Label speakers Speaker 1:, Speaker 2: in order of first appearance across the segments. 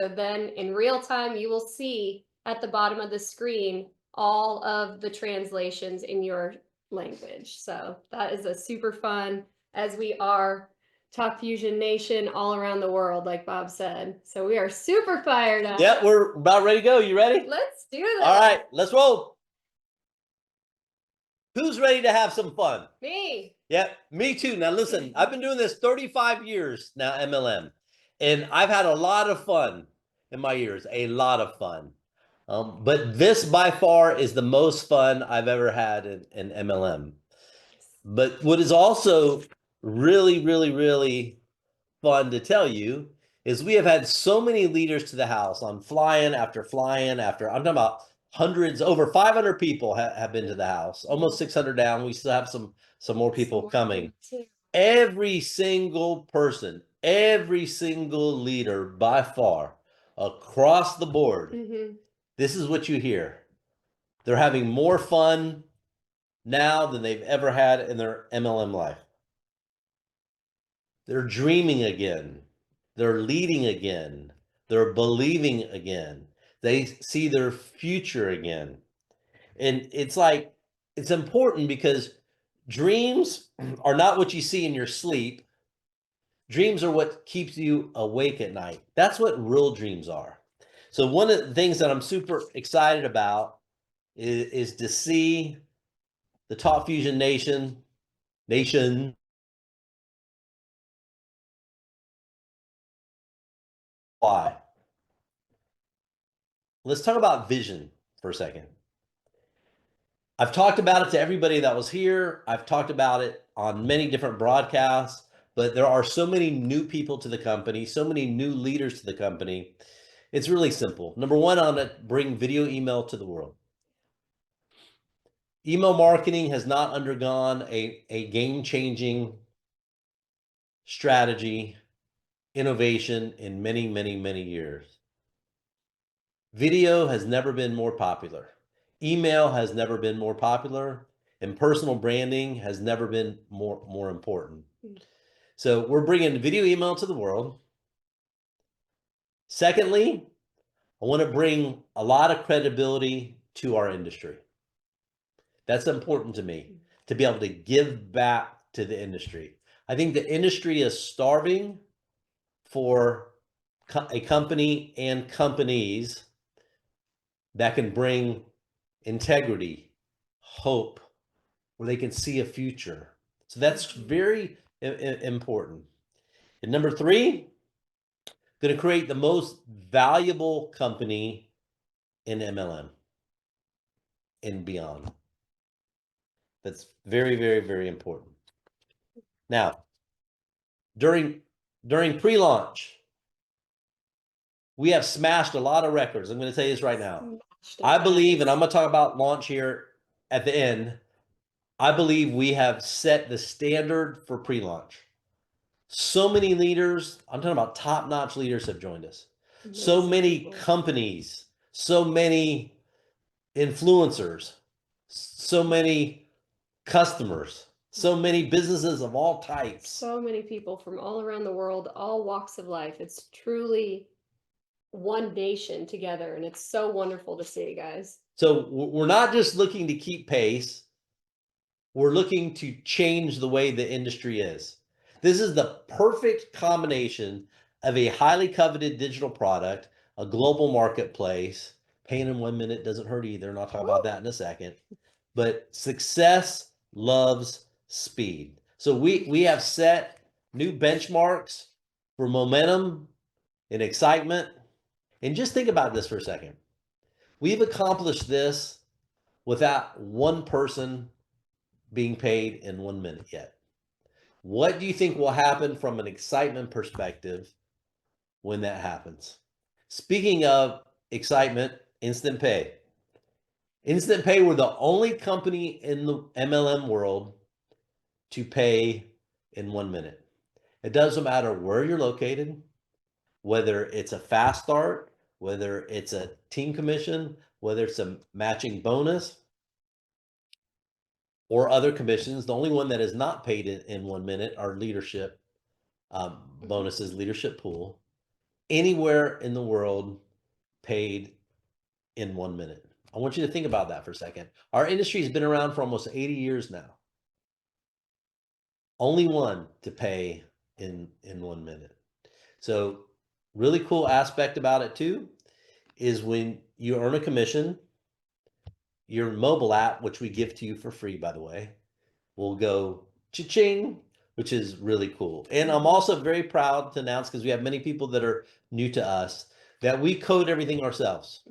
Speaker 1: So then in real time, you will see at the bottom of the screen all of the translations in your language. So that is a super fun, as we are Talk Fusion Nation all around the world, like Bob said. So we are super fired up.
Speaker 2: Yeah, we're about ready to go. You ready?
Speaker 1: Let's do this.
Speaker 2: All right, let's roll. Who's ready to have some fun?
Speaker 1: Me.
Speaker 2: Yeah, me too. Now listen, I've been doing this 35 years now, MLM, and I've had a lot of fun in my years, a lot of fun. But this by far is the most fun I've ever had in MLM. But what is also really, really, really fun to tell you is we have had so many leaders to the house on flying after flying after, I'm talking about hundreds, over 500 people have been to the house, almost 600 down. We still have some more people coming. Every single person, every single leader by far across the board, this is what you hear. They're having more fun now than they've ever had in their MLM life. They're dreaming again. They're leading again. They're believing again. They see their future again. And it's like, it's important because dreams are not what you see in your sleep. Dreams are what keeps you awake at night. That's what real dreams are. So one of the things that I'm super excited about is to see the Talk Fusion Nation. Why? Let's talk about vision for a second. I've talked about it to everybody that was here. I've talked about it on many different broadcasts, but there are so many new people to the company, so many new leaders to the company. It's really simple. Number one, I want to bring video email to the world. Email marketing has not undergone a game-changing strategy, innovation in many, many, many years. Video has never been more popular. Email has never been more popular, and personal branding has never been more important. So we're bringing video email to the world. Secondly, I want to bring a lot of credibility to our industry. That's important to me, to be able to give back to the industry. I think the industry is starving for a company and companies that can bring integrity, hope, where they can see a future. So that's very important. And number three, going to create the most valuable company in MLM and beyond. That's very, very, very important. Now, during pre-launch, we have smashed a lot of records. I'm going to tell you this right now. I believe, and I'm going to talk about launch here at the end, I believe we have set the standard for pre-launch. So many leaders, I'm talking about top-notch leaders, have joined us. So many companies, so many influencers, so many customers, so many businesses of all types.
Speaker 1: So many people from all around the world, all walks of life. It's truly one nation together, and it's so wonderful to see, guys.
Speaker 2: So we're not just looking to keep pace. We're looking to change the way the industry is. This is the perfect combination of a highly coveted digital product, a global marketplace. Pain in 1 minute doesn't hurt either, and I'll talk about that in a second. But success loves speed. So we have set new benchmarks for momentum and excitement. And just think about this for a second. We've accomplished this without one person being paid in 1 minute yet. What do you think will happen from an excitement perspective when that happens? Speaking of excitement, Instant Pay. Instant Pay, we're the only company in the MLM world to pay in 1 minute. It doesn't matter where you're located, whether it's a fast start, whether it's a team commission, whether it's a matching bonus, or other commissions. The only one that is not paid in 1 minute are leadership bonuses, leadership pool. anywhere in the world paid in 1 minute. I want you to think about that for a second. Our industry has been around for almost 80 years now. Only one to pay in 1 minute. So really cool aspect about it too is when you earn a commission, your mobile app, which we give to you for free, by the way, will go cha-ching, which is really cool. And I'm also very proud to announce, because we have many people that are new to us, that we code everything ourselves.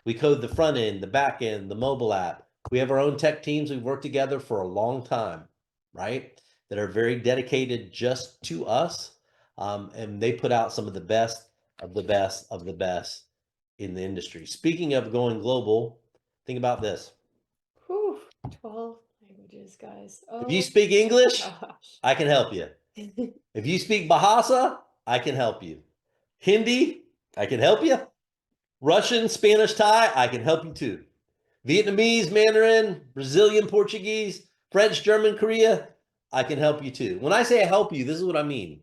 Speaker 2: We code the front end, the back end, the mobile app. We have our own tech teams. We've worked together for a long time, right? That are very dedicated just to us. And they put out some of the best of the best of the best in the industry. Speaking of going global, think about this.
Speaker 1: Whew, 12 languages, guys.
Speaker 2: If you
Speaker 1: Oh
Speaker 2: speak English,
Speaker 1: gosh.
Speaker 2: I can help you. If you speak Bahasa, I can help you. Hindi, I can help you. Russian, Spanish, Thai, I can help you too. Vietnamese, Mandarin, Brazilian, Portuguese, French, German, Korea, I can help you too. When I say help you, this is what I mean.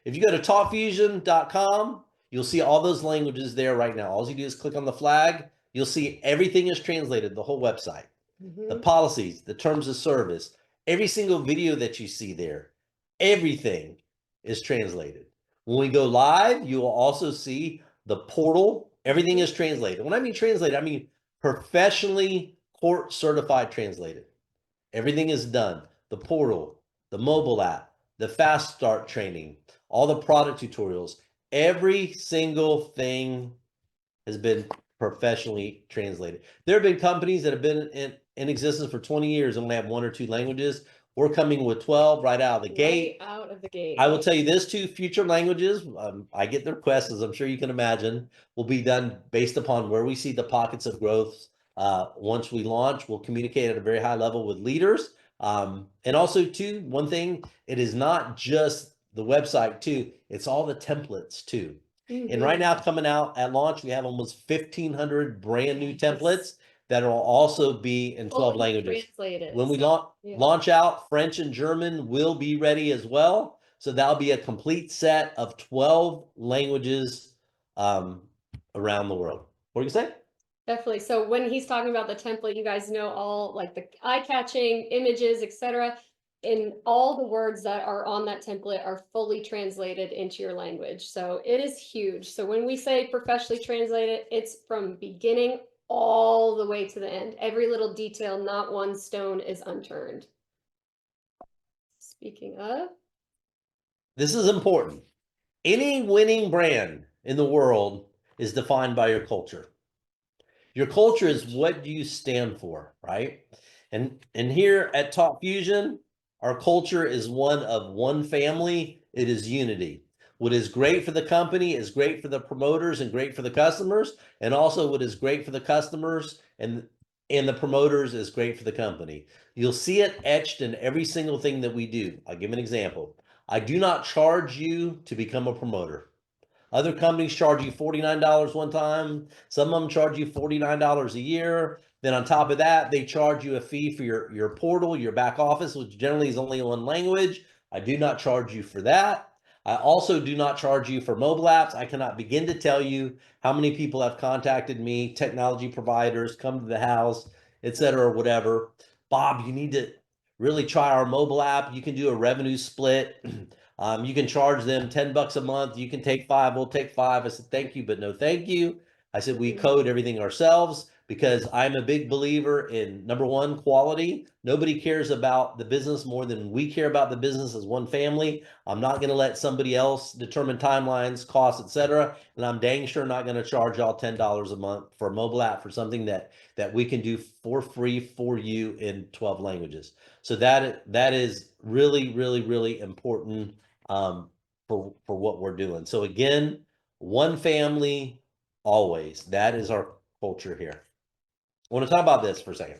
Speaker 2: If you go to talkfusion.com, you'll see all those languages there right now. All you do is click on the flag. You'll see everything is translated, the whole website, the policies, the terms of service, every single video that you see there, everything is translated. When we go live, you will also see the portal. Everything is translated. When I mean translated, I mean professionally court certified translated. Everything is done. The portal, the mobile app, the fast start training, all the product tutorials, every single thing has been professionally translated. There have been companies that have been in existence for 20 years and only have 1 or 2 languages. We're coming with 12 right out of the gate.
Speaker 1: Right out of the gate.
Speaker 2: I will tell you this too, future languages, I get the requests, as I'm sure you can imagine, will be done based upon where we see the pockets of growth. Once we launch, we'll communicate at a very high level with leaders. And also too, one thing, it is not just the website too, it's all the templates too. And right now coming out at launch, we have almost 1,500 brand new templates that will also be in 12
Speaker 1: Fully
Speaker 2: languages.
Speaker 1: translated,
Speaker 2: When we
Speaker 1: so,
Speaker 2: launch out, French and German will be ready as well. So that'll be a complete set of 12 languages around the world. What do you say?
Speaker 1: Definitely. So when he's talking about the template, you guys know all like the eye-catching images, etc. And all the words that are on that template are fully translated into your language. So it is huge. So when we say professionally translated, it's from beginning all the way to the end. Every little detail, not one stone is unturned. Speaking of,
Speaker 2: this is important. Any winning brand in the world is defined by your culture. Your culture is what you stand for, right? And here at Talk Fusion, our culture is one of one family. It is unity. What is great for the company is great for the promoters and great for the customers. And also what is great for the customers and the promoters is great for the company. You'll see it etched in every single thing that we do. I'll give an example. I do not charge you to become a promoter. Other companies charge you $49 one time. Some of them charge you $49 a year. Then on top of that, they charge you a fee for your portal, your back office, which generally is only one language. I do not charge you for that. I also do not charge you for mobile apps. I cannot begin to tell you how many people have contacted me, technology providers, come to the house, etc., whatever. Bob, you need to really try our mobile app. You can do a revenue split. You can charge them $10 a month. You can take 5. We'll take 5. I said, thank you, but no thank you. I said, we code everything ourselves because I'm a big believer in, number one, quality. Nobody cares about the business more than we care about the business as one family. I'm not going to let somebody else determine timelines, costs, etc. And I'm dang sure not going to charge y'all $10 a month for a mobile app for something that we can do for free for you in 12 languages. So that is really, really, really important for what we're doing. So again, one family always. That is our culture here. I want to talk about this for a second.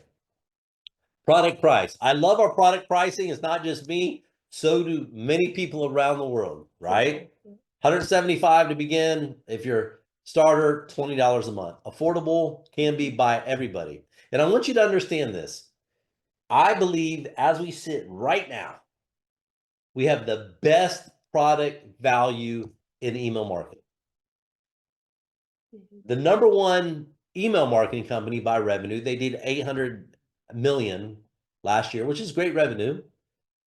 Speaker 2: Product price. I love our product pricing. It's not just me. So do many people around the world, right? 175 to begin. If you're starter, $20 a month. Affordable can be by everybody. And I want you to understand this. I believe as we sit right now, we have the best product value in email marketing. The number one email marketing company by revenue, they did 800 million last year, which is great revenue.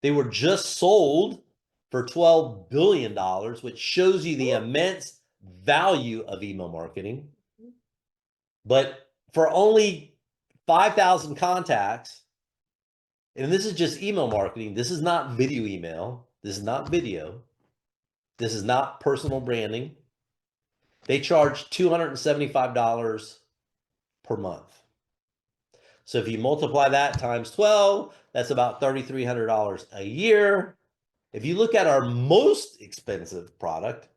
Speaker 2: They were just sold for $12 billion, which shows you the immense value of email marketing. But for only 5,000 contacts, and this is just email marketing, this is not video email, this is not video, this is not personal branding. They charge $275 per month. So if you multiply that times 12, that's about $3,300 a year. If you look at our most expensive product,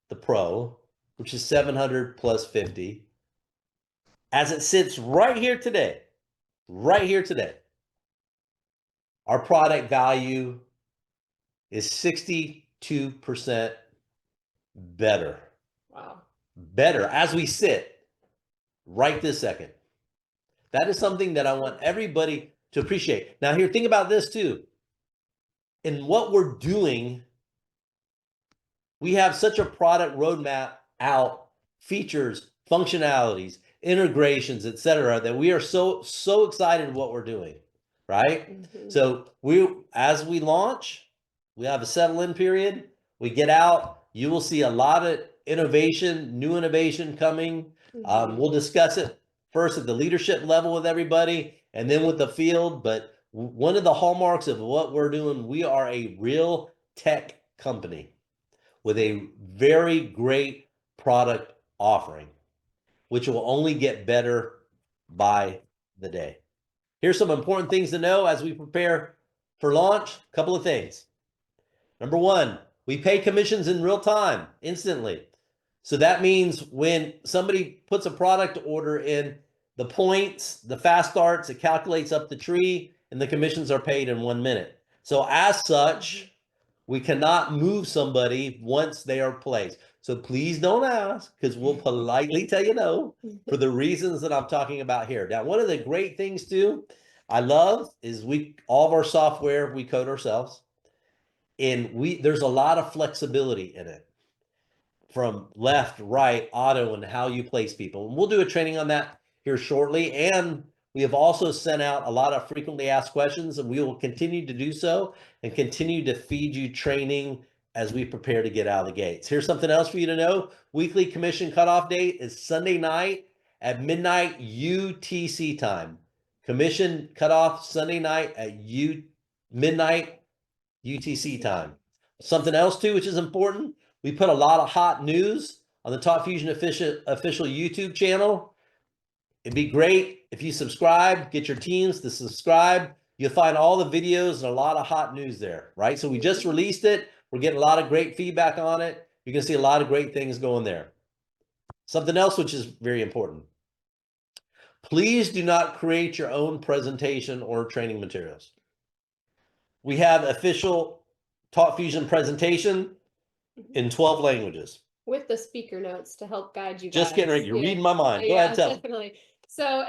Speaker 2: the Pro, which is 700 plus 50, as it sits right here today, our product value is 62% better.
Speaker 1: Wow.
Speaker 2: Better as we sit right this second. That is something that I want everybody to appreciate. Now here, think about this too. In what we're doing, we have such a product roadmap out, features, functionalities, integrations, etc., that we are so excited what we're doing, right? So as we launch, we have a settle-in period. We get out, you will see a lot of innovation, new innovation coming. We'll discuss it first at the leadership level with everybody, and then with the field. But one of the hallmarks of what we're doing, we are a real tech company with a very great product offering, which will only get better by the day. Here's some important things to know as we prepare for launch. A couple of things. Number one, we pay commissions in real time, instantly. So that means when somebody puts a product order in, the points, the fast starts, it calculates up the tree, and the commissions are paid in 1 minute. So as such, we cannot move somebody once they are placed. So please don't ask, because we'll politely tell you no for the reasons that I'm talking about here. Now, one of the great things too, I love is all of our software, we code ourselves, and there's a lot of flexibility in it, from left, right, auto, and how you place people. And we'll do a training on that here shortly. And we have also sent out a lot of frequently asked questions, and we will continue to do so and continue to feed you training as we prepare to get out of the gates. Here's something else for you to know. Weekly commission cutoff date is Sunday night at midnight UTC time. Commission cutoff Sunday night at midnight UTC time. Something else too, which is important, we put a lot of hot news on the Top Fusion official YouTube channel. It'd be great if you subscribe, get your teams to subscribe. You'll find all the videos and a lot of hot news there, right? So we just released it. We're getting a lot of great feedback on it. You're gonna see a lot of great things going there. Something else which is very important. Please do not create your own presentation or training materials. We have official Top Fusion presentation in 12 languages.
Speaker 1: With the speaker notes to help guide you guys.
Speaker 2: Just getting ready. You're reading my mind. Go ahead, tell them.
Speaker 1: Definitely. So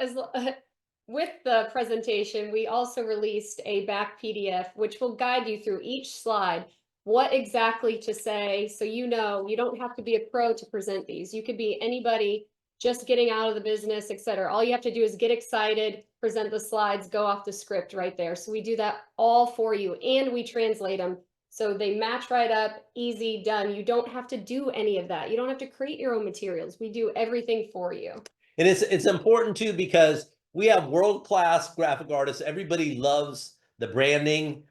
Speaker 1: with the presentation, we also released a back PDF, which will guide you through each slide, what exactly to say. So you don't have to be a pro to present these. You could be anybody just getting out of the business, etc. All you have to do is get excited, present the slides, go off the script right there. So we do that all for you, and we translate them. So they match right up, easy, done. You don't have to do any of that. You don't have to create your own materials. We do everything for you. And
Speaker 2: it's important too, because we have world-class graphic artists. Everybody loves the branding.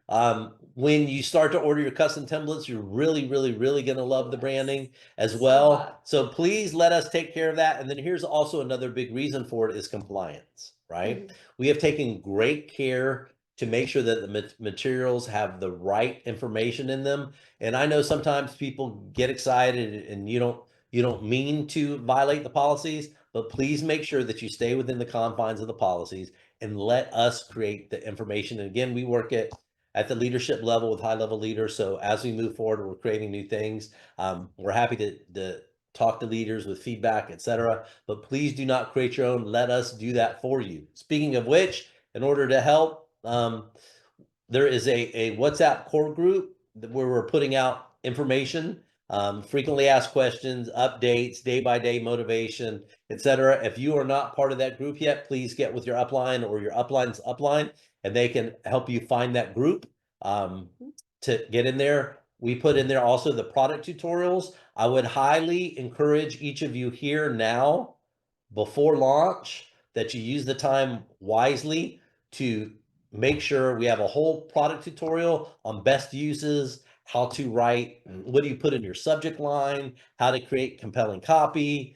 Speaker 2: When you start to order your custom templates, you're really, really, really going to love the branding as well. So please let us take care of that. And then here's also another big reason for it is compliance, right? We have taken great care to make sure that the materials have the right information in them. And I know sometimes people get excited and you don't mean to violate the policies, but please make sure that you stay within the confines of the policies and let us create the information. And again, we work at the leadership level with high-level leaders. So as we move forward, we're creating new things. We're happy to talk to leaders with feedback, etc. But please do not create your own. Let us do that for you. Speaking of which, in order to help, there is a WhatsApp core group where we're putting out information frequently asked questions, updates, day-by-day motivation, etc. If you are not part of that group yet, please get with your upline or your upline's upline, and they can help you find that group to get in there. We put in there also the product tutorials. I would highly encourage each of you here now, before launch, that you use the time wisely to make sure we have a whole product tutorial on best uses, how to write, what do you put in your subject line, how to create compelling copy,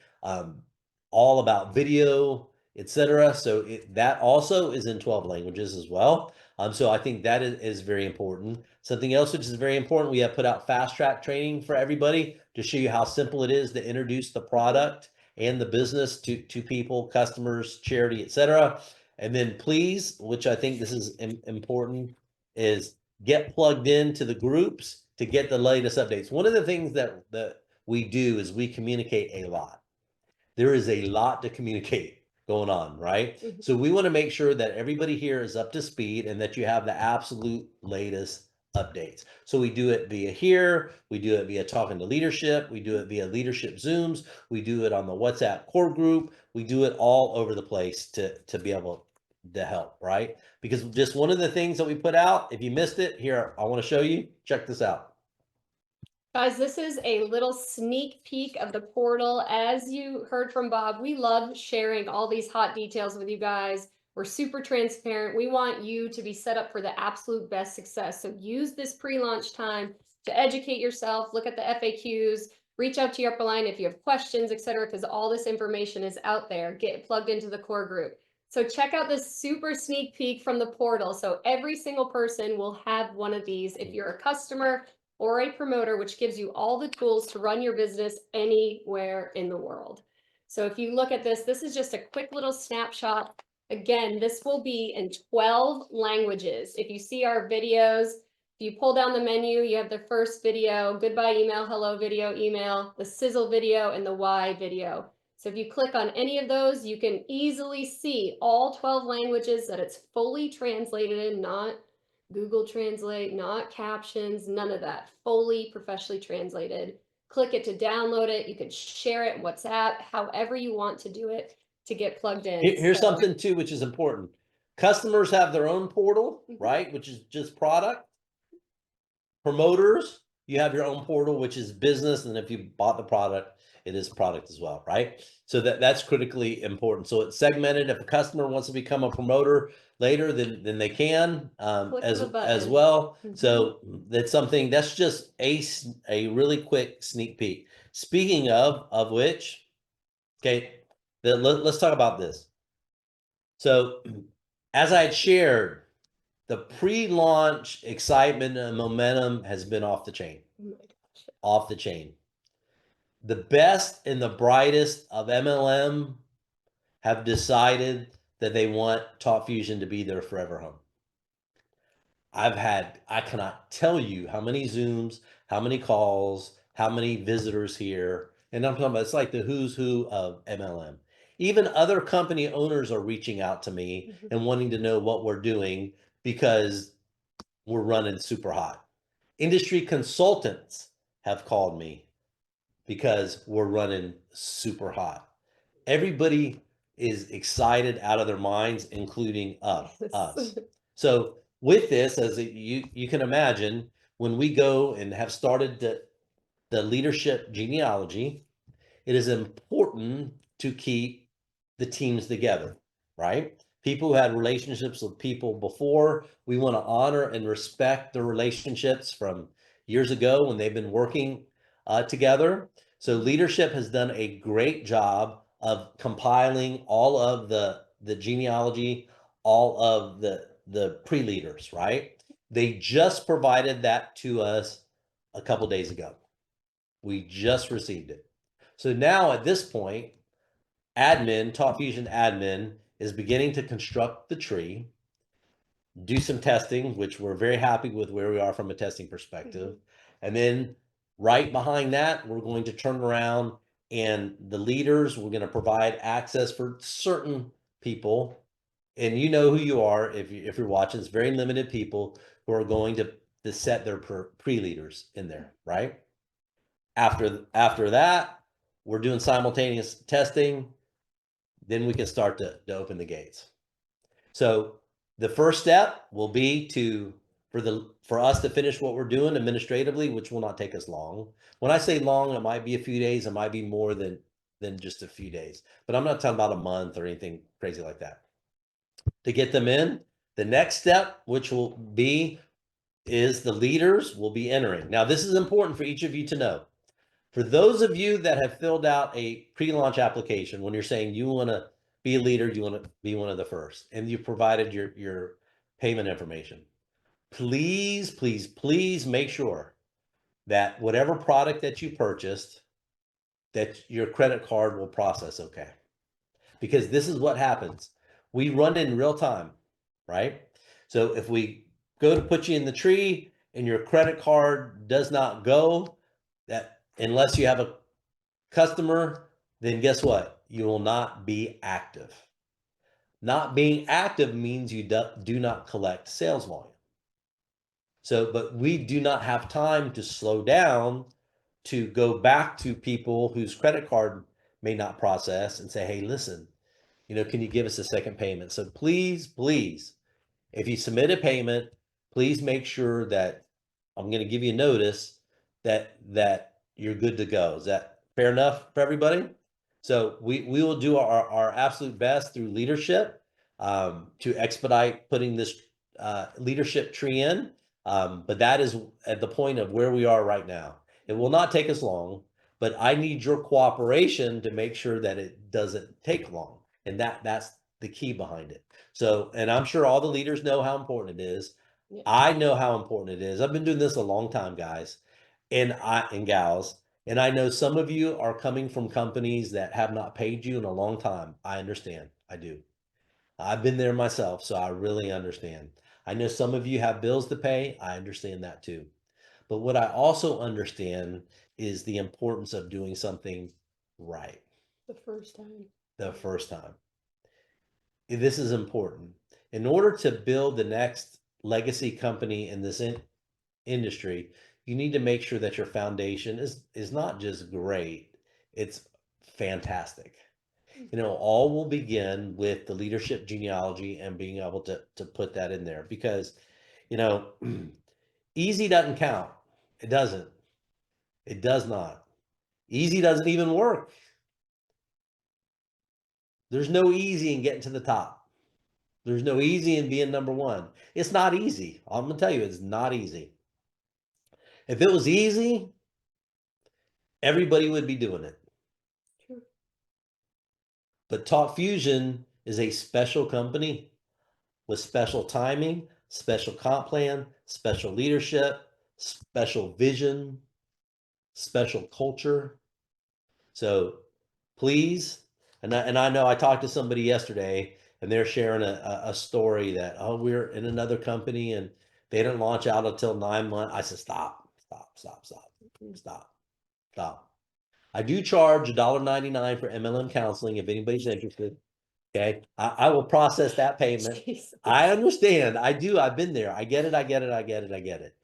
Speaker 2: all about video, etc. So that also is in 12 languages as well. So I think that is very important. Something else which is very important, we have put out fast track training for everybody to show you how simple it is to introduce the product and the business to people, customers, charity, etc. And then please, which I think this is important, is get plugged into the groups to get the latest updates. One of the things that we do is we communicate a lot. There is a lot to communicate going on, right? So we want to make sure that everybody here is up to speed and that you have the absolute latest updates. So we do it via here, we do it via talking to leadership, we do it via leadership Zooms, we do it on the WhatsApp core group, we do it all over the place to be able to help, right? Because just one of the things that we put out, if you missed it, here, I want to show you, check this out.
Speaker 1: Guys, this is a little sneak peek of the portal. As you heard from Bob, we love sharing all these hot details with you guys. We're super transparent. We want you to be set up for the absolute best success. So use this pre-launch time to educate yourself, look at the FAQs, reach out to your upline if you have questions, etc., because all this information is out there. Get plugged into the core group. So check out this super sneak peek from the portal. So every single person will have one of these. If you're a customer or a promoter, which gives you all the tools to run your business anywhere in the world. So if you look at this, this is just a quick little snapshot. Again, this will be in 12 languages. If you see our videos, if you pull down the menu, you have the first video, goodbye email, hello video, email, the sizzle video, and the why video. So if you click on any of those, you can easily see all 12 languages that it's fully translated in, not Google Translate, not captions, none of that. Fully professionally translated. Click it to download it. You can share it in WhatsApp, however you want to do it to get plugged in.
Speaker 2: Here's something too, which is important. Customers have their own portal, right? Which is just product. Promoters, you have your own portal, which is business. And if you bought the product, it is product as well, right? So that's critically important. So it's segmented. If a customer wants to become a promoter later, then they can as well. So that's something, that's just a really quick sneak peek. Speaking of which, okay, let's talk about this. So as I had shared, the pre-launch excitement and momentum has been off the chain. Off the chain. The best and the brightest of MLM have decided that they want Talk Fusion to be their forever home. I cannot tell you how many Zooms, how many calls, how many visitors here. And I'm talking about, it's like the who's who of MLM. Even other company owners are reaching out to me and wanting to know what we're doing because we're running super hot. Industry consultants have called me because we're running super hot. Everybody is excited out of their minds, including us. So with this, as you can imagine, when we go and have started the leadership genealogy, it is important to keep the teams together, right? People who had relationships with people before, we want to honor and respect the relationships from years ago when they've been working together. So leadership has done a great job of compiling all of the genealogy, all of the pre-leaders, right? They just provided that to us a couple days ago. We just received it. So now at this point, admin, Talk Fusion admin, is beginning to construct the tree, do some testing, which we're very happy with where we are from a testing perspective. And then right behind that, we're going to turn around and the leaders, we're going to provide access for certain people. And you know who you are if you're watching. It's very limited people who are going to set their pre-leaders in there, right? After that, we're doing simultaneous testing. Then we can start to open the gates. So the first step will be for us to finish what we're doing administratively, which will not take us long. When I say long, it might be a few days, it might be more than just a few days, but I'm not talking about a month or anything crazy like that. To get them in, the next step, which will be, is the leaders will be entering. Now, this is important for each of you to know. For those of you that have filled out a pre-launch application, when you're saying you want to be a leader, you want to be one of the first, and you provided your payment information, please, please, please make sure that whatever product that you purchased, that your credit card will process okay. Because this is what happens. We run in real time, right? So if we go to put you in the tree and your credit card does not go, that unless you have a customer, then guess what? You will not be active. Not being active means you do not collect sales volume. So, but we do not have time to slow down to go back to people whose credit card may not process and say, hey, listen, can you give us a second payment? So please, please, if you submit a payment, please make sure that I'm going to give you notice that you're good to go. Is that fair enough for everybody? So we will do our absolute best through leadership to expedite putting this leadership tree in. But that is at the point of where we are right now. It will not take us long, but I need your cooperation to make sure that it doesn't take long. And that's the key behind it. So, and I'm sure all the leaders know how important it is.
Speaker 1: Yeah.
Speaker 2: I know how important it is. I've been doing this a long time, guys and gals. And I know some of you are coming from companies that have not paid you in a long time. I understand. I do. I've been there myself, so I really understand. I know some of you have bills to pay. I understand that too. But what I also understand is the importance of doing something right
Speaker 1: The first time.
Speaker 2: the first time. This is important. In order to build the next legacy company in this industry, you need to make sure that your foundation is not just great, it's fantastic. All will begin with the leadership genealogy and being able to put that in there because, easy doesn't count. It doesn't. It does not. Easy doesn't even work. There's no easy in getting to the top. There's no easy in being number one. It's not easy. I'm going to tell you, it's not easy. If it was easy, everybody would be doing it.
Speaker 1: True.
Speaker 2: But Talk Fusion is a special company with special timing, special comp plan, special leadership, special vision, special culture. So please, and I know I talked to somebody yesterday and they're sharing a story that, oh, we're in another company and they didn't launch out until 9 months. I said, stop. I do charge $1.99 for MLM counseling if anybody's interested. Okay. I will process that payment.
Speaker 1: Jesus.
Speaker 2: I understand. I do. I've been there. I get it.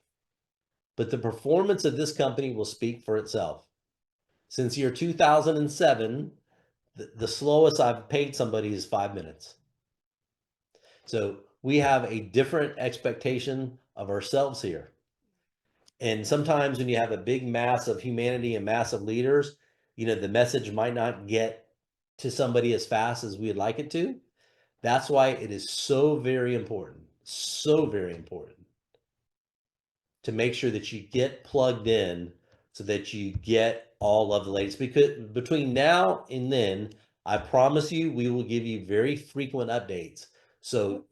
Speaker 2: But the performance of this company will speak for itself. Since year 2007, the slowest I've paid somebody is 5 minutes. So we have a different expectation of ourselves here. And sometimes when you have a big mass of humanity and mass of leaders, the message might not get to somebody as fast as we'd like it to. That's why it is so very important to make sure that you get plugged in so that you get all of the latest. Because between now and then, I promise you, we will give you very frequent updates. So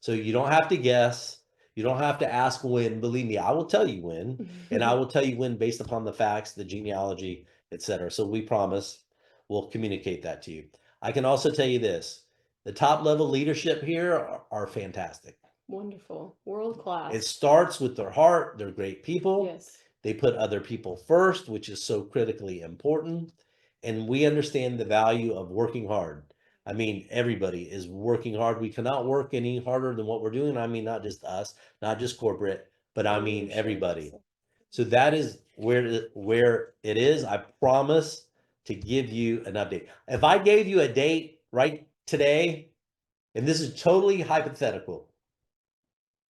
Speaker 2: so you don't have to guess. You don't have to ask when. Believe me, I will tell you when, and I will tell you when based upon the facts, the genealogy, etc. So we promise we'll communicate that to you. I can also tell you this. The top level leadership here are fantastic.
Speaker 1: Wonderful. World class.
Speaker 2: It starts with their heart. They're great people.
Speaker 1: Yes.
Speaker 2: They put other people first, which is so critically important. And we understand the value of working hard. I mean, everybody is working hard. We cannot work any harder than what we're doing. I mean, not just us, not just corporate, but I mean, everybody. So that is where it is. I promise to give you an update. If I gave you a date right today, and this is totally hypothetical,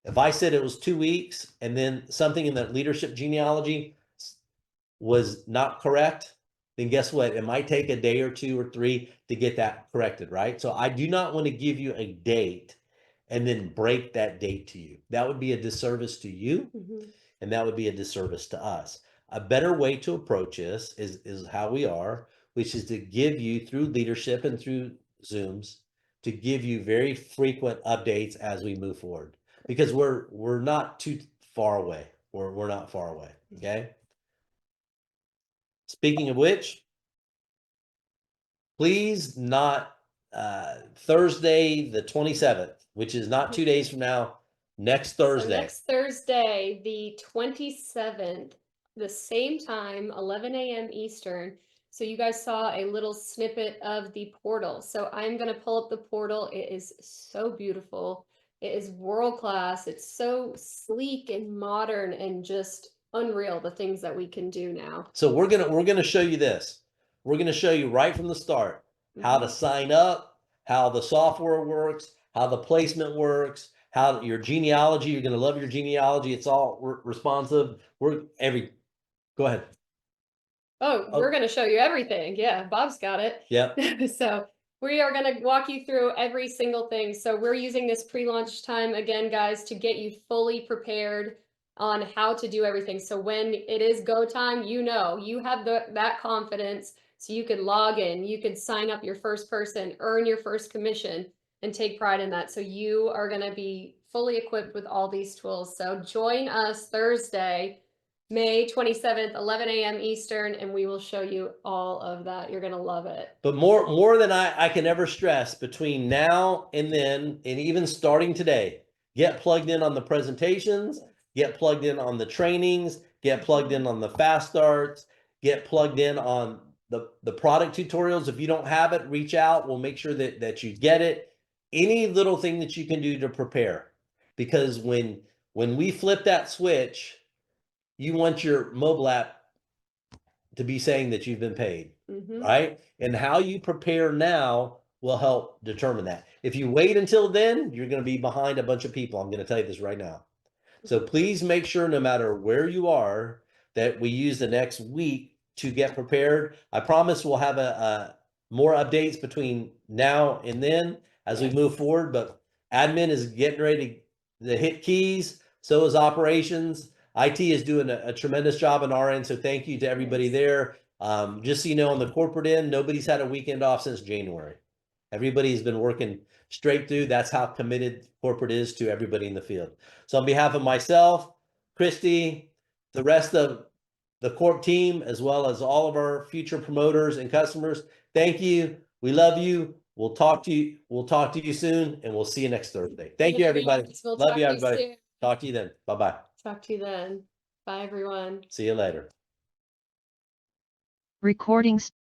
Speaker 2: if I said it was 2 weeks and then something in the leadership genealogy was not correct, then guess what? It might take a day or 2 or 3 to get that corrected, right? So I do not want to give you a date and then break that date to you. That would be a disservice to you, and that would be a disservice to us. A better way to approach this is how we are, which is to give you through leadership and through Zooms, to give you very frequent updates as we move forward, because we're not too far away. We're not far away. Okay. Speaking of which, please not Thursday the 27th, which is not 2 days from now, next Thursday.
Speaker 1: So next Thursday, the 27th, the same time, 11 a.m. Eastern. So you guys saw a little snippet of the portal. So I'm going to pull up the portal. It is so beautiful. It is world class. It's so sleek and modern and just unreal, the things that we can do now.
Speaker 2: So we're gonna show you this. We're gonna show you right from the start how to sign up, how the software works, how the placement works, how your genealogy. You're gonna love your genealogy. It's all responsive. Go ahead.
Speaker 1: Oh, we're going to show you everything. Yeah, Bob's got it.
Speaker 2: Yeah.
Speaker 1: So we are going to walk you through every single thing. So we're using this pre-launch time again, guys, to get you fully prepared on how to do everything. So when it is go time, you have that confidence, so you could log in, you could sign up your first person, earn your first commission, and take pride in that. So you are going to be fully equipped with all these tools. So join us Thursday, May 27th, 11 a.m. Eastern, and we will show you all of that. You're going to love it.
Speaker 2: But more than I can ever stress, between now and then, and even starting today, get plugged in on the presentations, get plugged in on the trainings, get plugged in on the fast starts, get plugged in on the product tutorials. If you don't have it, reach out. We'll make sure that you get it. Any little thing that you can do to prepare, because when we flip that switch, you want your mobile app to be saying that you've been paid, right? And how you prepare now will help determine that. If you wait until then, you're going to be behind a bunch of people. I'm going to tell you this right now. So please make sure, no matter where you are, that we use the next week to get prepared. I promise we'll have more updates between now and then as we move forward, but admin is getting ready to hit keys. So is operations. IT is doing a tremendous job on our end. So thank you to everybody there. Just so you know, on the corporate end, nobody's had a weekend off since January. Everybody's been working straight through. That's how committed corporate is to everybody in the field. So on behalf of myself, Christy, the rest of the Corp team, as well as all of our future promoters and customers, thank you. We love you. We'll talk to you soon, and we'll see you next Thursday. Thank you, everybody. Love you, everybody. Talk to you then. Bye-bye.
Speaker 1: Talk to you then. Bye, everyone.
Speaker 2: See you later.
Speaker 3: Recordings